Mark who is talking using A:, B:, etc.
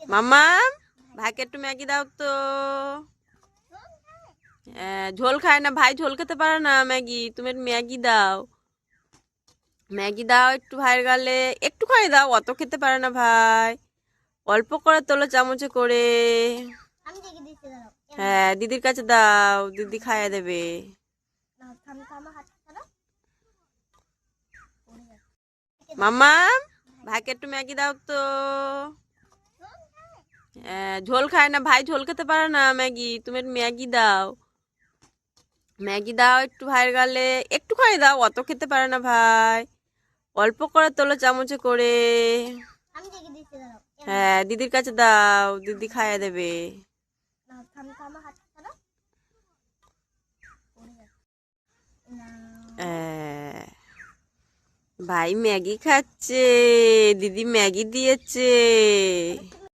A: মাম্মা ভাইকে একটু ম্যাগি দাও তো। ঝোল খায় না ভাই, ঝোল খেতে পারে না। ম্যাগি, তুমি একটু ম্যাগি দাও। ম্যাগি দাও একটু ভাইয়ের গালে। একটুখানি দাও, অত খেতে পারে না ভাই। অল্প করে তোলো চামচে করে। হ্যাঁ, দিদির কাছে দাও, দিদি খাইয়ে দেবে। মাম্মা ভাইকে একটু ম্যাগি দাও তো। ঝোল খায় না ভাই, ঝোল খেতে পারে না। ম্যাগি, তুমি একটু ম্যাগি দাও। ম্যাগি দাও একটু ভাইয়ের গালে। একটুখানি দাও, অত খেতে পারে না ভাই। অল্প করে তোলো চামচে করে। হ্যাঁ, দিদির কাছে দাও, দিদি খাইয়ে দেবে। আহ, ভাই ম্যাগি খাচ্ছে, দিদি ম্যাগি দিয়েছে।